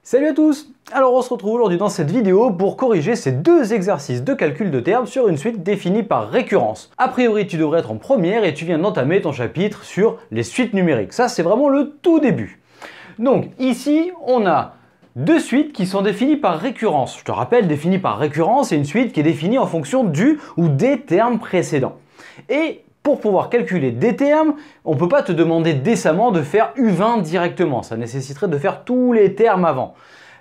Salut à tous! Alors on se retrouve aujourd'hui dans cette vidéo pour corriger ces deux exercices de calcul de termes sur une suite définie par récurrence. A priori tu devrais être en première et tu viens d'entamer ton chapitre sur les suites numériques. Ça c'est vraiment le tout début. Donc ici on a deux suites qui sont définies par récurrence. Je te rappelle, définie par récurrence, c'est une suite qui est définie en fonction du ou des termes précédents. Et pour pouvoir calculer des termes, on ne peut pas te demander décemment de faire U20 directement. Ça nécessiterait de faire tous les termes avant.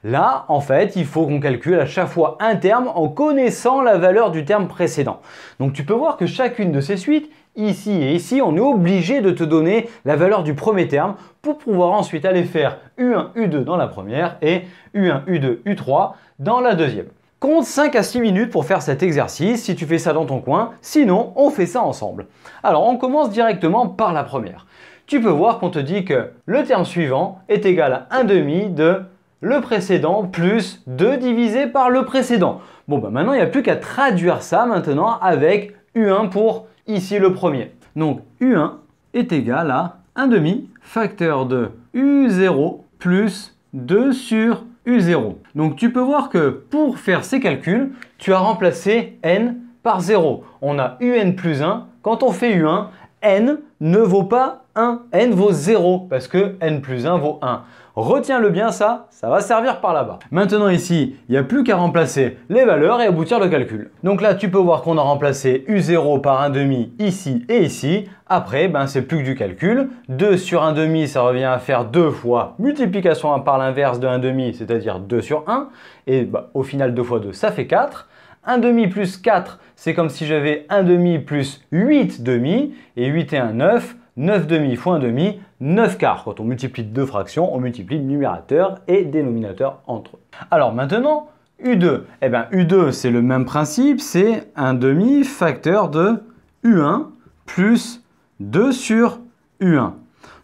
Là, en fait, il faut qu'on calcule à chaque fois un terme en connaissant la valeur du terme précédent. Donc tu peux voir que chacune de ces suites, ici et ici, on est obligé de te donner la valeur du premier terme pour pouvoir ensuite aller faire U1, U2 dans la première et U1, U2, U3 dans la deuxième. Compte 5 à 6 minutes pour faire cet exercice si tu fais ça dans ton coin, sinon on fait ça ensemble. Alors on commence directement par la première. Tu peux voir qu'on te dit que le terme suivant est égal à 1 demi de le précédent plus 2 divisé par le précédent. Bon bah maintenant il n'y a plus qu'à traduire ça maintenant avec U1 pour ici le premier. Donc U1 est égal à 1 demi facteur de U0 plus 2 sur U0. Donc tu peux voir que pour faire ces calculs, tu as remplacé n par 0. On a un plus 1. Quand on fait U1, n ne vaut pas 1. N vaut 0 parce que n plus 1 vaut 1. Retiens-le bien ça va servir par là-bas. Maintenant ici, il n'y a plus qu'à remplacer les valeurs et aboutir le calcul. Donc là, tu peux voir qu'on a remplacé U0 par 1 demi ici et ici. Après, c'est plus que du calcul. 2 sur 1 demi, ça revient à faire 2 fois multiplication par l'inverse de 1 demi, c'est-à-dire 2 sur 1. Et au final, 2 fois 2, ça fait 4. 1 demi plus 4, c'est comme si j'avais 1 demi plus 8 demi. Et 8 et 1, 9. 9 demi fois 1 demi, 9 quarts. Quand on multiplie deux fractions, on multiplie numérateur et dénominateur entre eux. Alors maintenant, U2. U2, c'est le même principe, c'est 1 demi facteur de U1 plus 2 sur U1.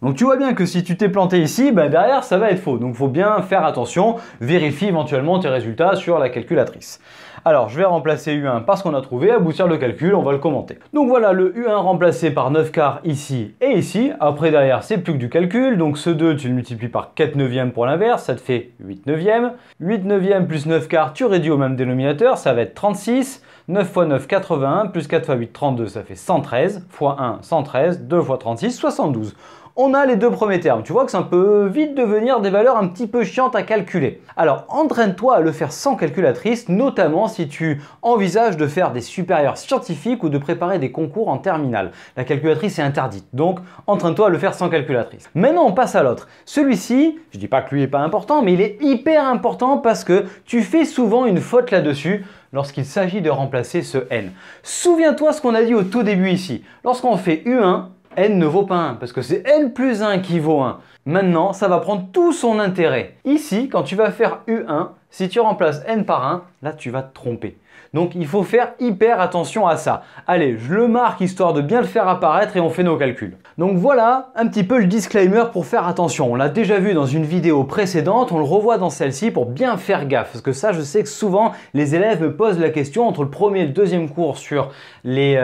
Donc tu vois bien que si tu t'es planté ici, derrière ça va être faux. Donc il faut bien faire attention, vérifie éventuellement tes résultats sur la calculatrice. Alors je vais remplacer U1 par ce qu'on a trouvé, aboutir le calcul, on va le commenter. Donc voilà le U1 remplacé par 9 quarts ici et ici. Après derrière c'est plus que du calcul, donc ce 2 tu le multiplies par 4 neuvièmes pour l'inverse, ça te fait 8 neuvièmes. 8 neuvièmes plus 9 quarts, tu réduis au même dénominateur, ça va être 36. 9 fois 9, 81, plus 4 fois 8, 32, ça fait 113, fois 1, 113, 2 fois 36, 72. On a les deux premiers termes. Tu vois que ça peut vite devenir des valeurs un petit peu chiantes à calculer. Alors, entraîne-toi à le faire sans calculatrice, notamment si tu envisages de faire des supérieurs scientifiques ou de préparer des concours en terminale. La calculatrice est interdite, donc entraîne-toi à le faire sans calculatrice. Maintenant, on passe à l'autre. Celui-ci, je dis pas que lui est pas important, mais il est hyper important parce que tu fais souvent une faute là-dessus lorsqu'il s'agit de remplacer ce n. Souviens-toi ce qu'on a dit au tout début ici. Lorsqu'on fait U1, n ne vaut pas 1 parce que c'est n plus 1 qui vaut 1. Maintenant, ça va prendre tout son intérêt. Ici, quand tu vas faire U1, si tu remplaces n par 1, là tu vas te tromper. Donc il faut faire hyper attention à ça. Allez, je le marque histoire de bien le faire apparaître et on fait nos calculs. Donc voilà un petit peu le disclaimer pour faire attention. On l'a déjà vu dans une vidéo précédente, on le revoit dans celle-ci pour bien faire gaffe. Parce que ça, je sais que souvent, les élèves me posent la question entre le premier et le deuxième cours sur les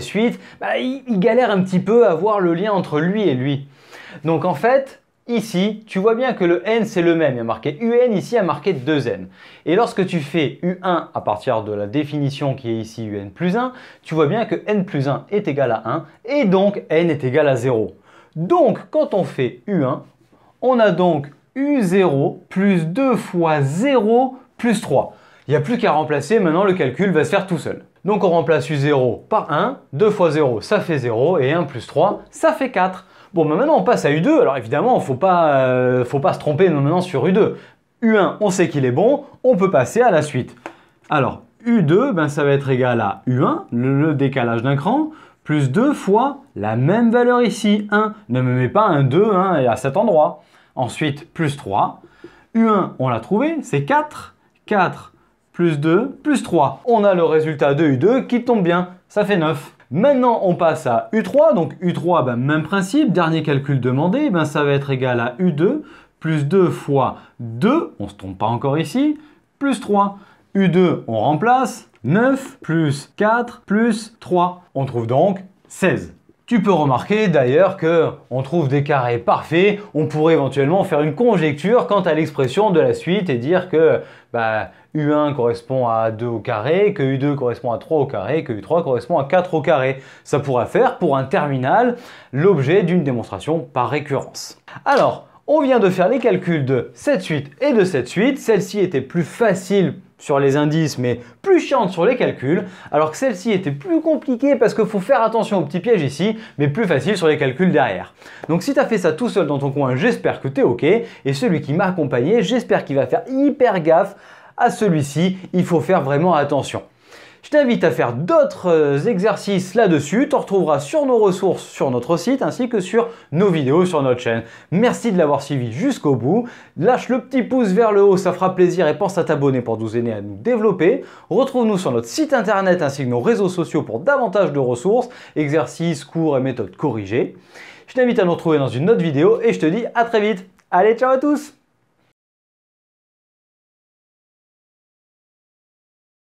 suites. Ils galèrent un petit peu à voir le lien entre lui et lui. Donc en fait, ici, tu vois bien que le n c'est le même, il y a marqué un, ici il y a marqué 2n. Et lorsque tu fais u1 à partir de la définition qui est ici un plus 1, tu vois bien que n plus 1 est égal à 1 et donc n est égal à 0. Donc quand on fait u1, on a donc u0 plus 2 fois 0 plus 3. Il n'y a plus qu'à remplacer, maintenant le calcul va se faire tout seul. Donc on remplace u0 par 1, 2 fois 0 ça fait 0 et 1 plus 3 ça fait 4. Bon, maintenant on passe à U2, alors évidemment, faut pas se tromper maintenant sur U2. U1, on sait qu'il est bon, on peut passer à la suite. Alors, U2, ça va être égal à U1, le décalage d'un cran, plus 2 fois la même valeur ici, 1. Ne me mets pas un 2 à cet endroit. Ensuite, plus 3. U1, on l'a trouvé, c'est 4. 4 plus 2 plus 3. On a le résultat de U2 qui tombe bien, ça fait 9. Maintenant, on passe à U3. Donc U3, même principe, dernier calcul demandé, ça va être égal à U2 plus 2 fois 2, on ne se trompe pas encore ici, plus 3. U2, on remplace, 9 plus 4 plus 3. On trouve donc 16. Tu peux remarquer d'ailleurs que on trouve des carrés parfaits, on pourrait éventuellement faire une conjecture quant à l'expression de la suite et dire que U1 correspond à 2 au carré, que U2 correspond à 3 au carré, que U3 correspond à 4 au carré. Ça pourrait faire pour un terminal l'objet d'une démonstration par récurrence. Alors, on vient de faire les calculs de cette suite et de cette suite. Celle-ci était plus facile sur les indices, mais plus chiante sur les calculs, alors que celle-ci était plus compliquée parce qu'il faut faire attention au petit piège ici, mais plus facile sur les calculs derrière. Donc si tu as fait ça tout seul dans ton coin, j'espère que tu es OK, et celui qui m'a accompagné, j'espère qu'il va faire hyper gaffe à celui-ci, il faut faire vraiment attention. Je t'invite à faire d'autres exercices là-dessus, tu retrouveras sur nos ressources sur notre site ainsi que sur nos vidéos sur notre chaîne. Merci de l'avoir suivi jusqu'au bout, lâche le petit pouce vers le haut, ça fera plaisir et pense à t'abonner pour nous aider à nous développer. Retrouve-nous sur notre site internet ainsi que nos réseaux sociaux pour davantage de ressources, exercices, cours et méthodes corrigées. Je t'invite à nous retrouver dans une autre vidéo et je te dis à très vite. Allez, ciao à tous!